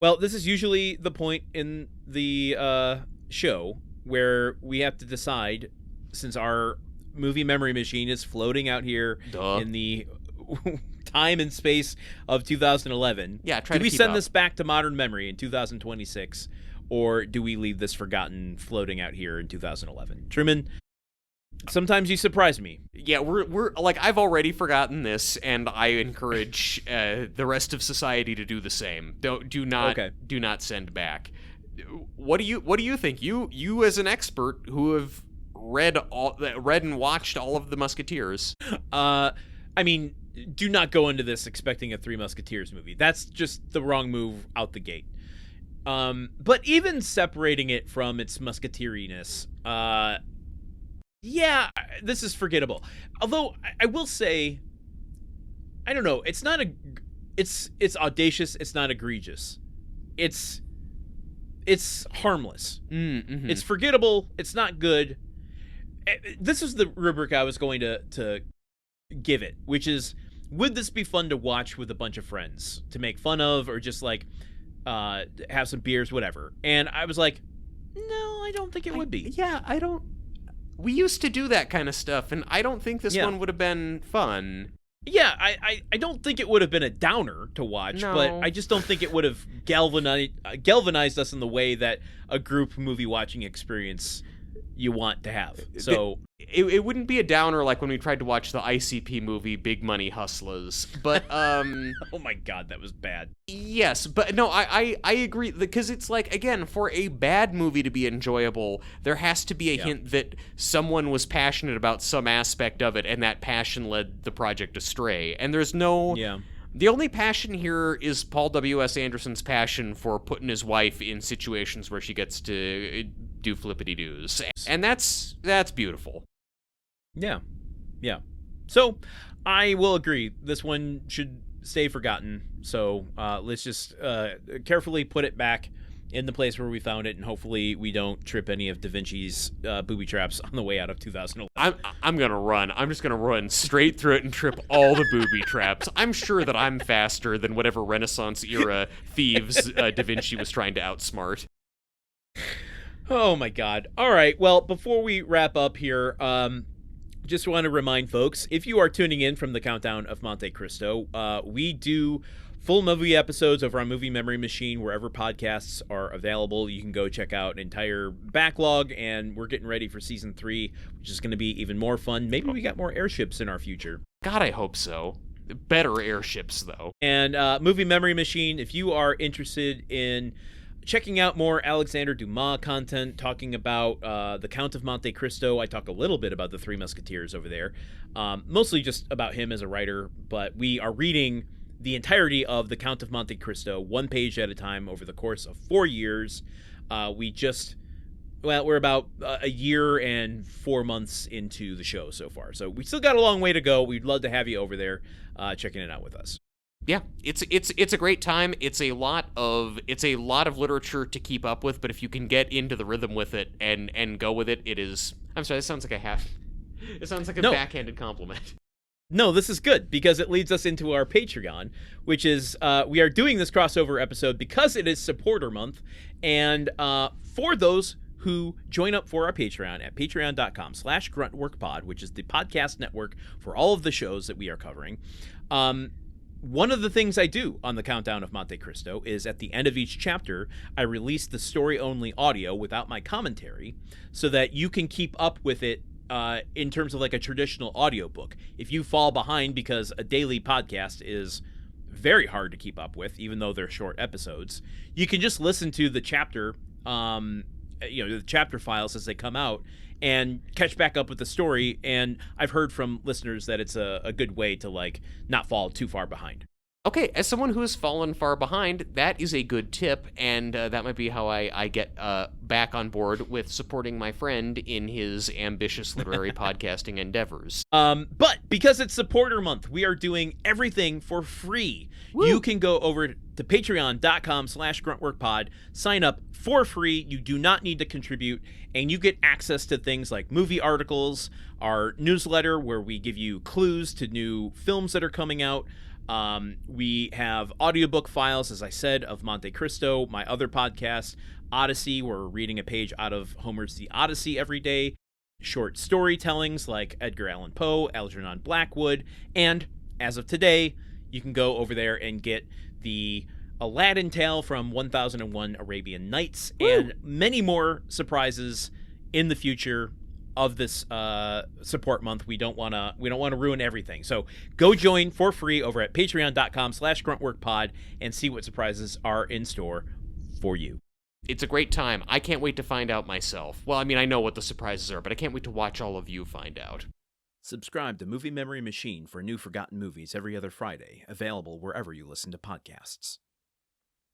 Well, this is usually the point in the show where we have to decide, since our movie memory machine is floating out here in the time and space of 2011. Yeah, do we send this back to modern memory in 2026, or do we leave this forgotten floating out here in 2011? Truman, sometimes you surprise me. Yeah, we're like, I've already forgotten this, and I encourage the rest of society to do the same. Do not send back. What do you think? You as an expert who have read and watched all of the Musketeers. I mean, do not go into this expecting a Three Musketeers movie. That's just the wrong move out the gate. But even separating it from its musketeeriness, yeah, this is forgettable. Although I will say, I don't know, it's it's audacious, it's not egregious. It's harmless. Mm-hmm. It's forgettable, it's not good. This is the rubric I was going to give it, which is, would this be fun to watch with a bunch of friends to make fun of, or just like have some beers, whatever? And I was like, no, I don't think it would be. Yeah, I don't. We used to do that kind of stuff, and I don't think this one would have been fun. Yeah, I don't think it would have been a downer to watch, but I just don't think it would have galvanized us in the way that a group movie watching experience you want to have. So it wouldn't be a downer like when we tried to watch the ICP movie Big Money Hustlers, but oh my god, that was bad. Yes, but no, I agree, because it's like, again, for a bad movie to be enjoyable, there has to be a hint that someone was passionate about some aspect of it, and that passion led the project astray. And there's no the only passion here is Paul W.S. Anderson's passion for putting his wife in situations where she gets to do flippity-doos. And that's beautiful. Yeah. So, I will agree. This one should stay forgotten. So, let's just carefully put it back in the place where we found it, and hopefully we don't trip any of Da Vinci's booby traps on the way out of 2011. I'm gonna run. I'm just gonna run straight through it and trip all the booby traps. I'm sure that I'm faster than whatever Renaissance-era thieves Da Vinci was trying to outsmart. Oh my god. All right, well, before we wrap up here, just want to remind folks, if you are tuning in from the Countdown of Monte Cristo, we do full movie episodes over on Movie Memory Machine, wherever podcasts are available. You can go check out an entire backlog, and we're getting ready for Season 3, which is going to be even more fun. Maybe we got more airships in our future. God, I hope so. Better airships, though. And Movie Memory Machine, if you are interested in checking out more Alexander Dumas content, talking about the Count of Monte Cristo, I talk a little bit about the Three Musketeers over there. Mostly just about him as a writer, but we are reading the entirety of the Count of Monte Cristo, one page at a time, over the course of 4 years. We're about a year and 4 months into the show so far, so we still got a long way to go. We'd love to have you over there checking it out with us. Yeah, it's a great time. It's a lot of literature to keep up with, but if you can get into the rhythm with it and go with it, it is. I'm sorry, it sounds like a backhanded compliment. No, this is good, because it leads us into our Patreon, which is, we are doing this crossover episode because it is Supporter Month, and for those who join up for our Patreon at patreon.com/gruntworkpod, which is the podcast network for all of the shows that we are covering, one of the things I do on the Countdown of Monte Cristo is, at the end of each chapter, I release the story-only audio without my commentary, so that you can keep up with it in terms of like a traditional audiobook. If you fall behind, because a daily podcast is very hard to keep up with, even though they're short episodes, you can just listen to the chapter, the chapter files as they come out, and catch back up with the story. And I've heard from listeners that it's a good way to like not fall too far behind. Okay, as someone who has fallen far behind, that is a good tip, and that might be how I get back on board with supporting my friend in his ambitious literary podcasting endeavors. But because it's Supporter Month, we are doing everything for free. Woo! You can go over to patreon.com/gruntworkpod, sign up for free. You do not need to contribute, and you get access to things like movie articles, our newsletter where we give you clues to new films that are coming out, We have audiobook files, as I said, of Monte Cristo, my other podcast, Odyssey. We're reading a page out of Homer's The Odyssey every day. Short storytellings like Edgar Allan Poe, Algernon Blackwood, and as of today, you can go over there and get the Aladdin tale from 1001 Arabian Nights. Woo! And many more surprises in the future of this support month. We don't want to ruin everything. So go join for free over at patreon.com/gruntworkpod and see what surprises are in store for you. It's a great time. I can't wait to find out myself. Well, I mean, I know what the surprises are, but I can't wait to watch all of you find out. Subscribe to Movie Memory Machine for new forgotten movies every other Friday, available wherever you listen to podcasts.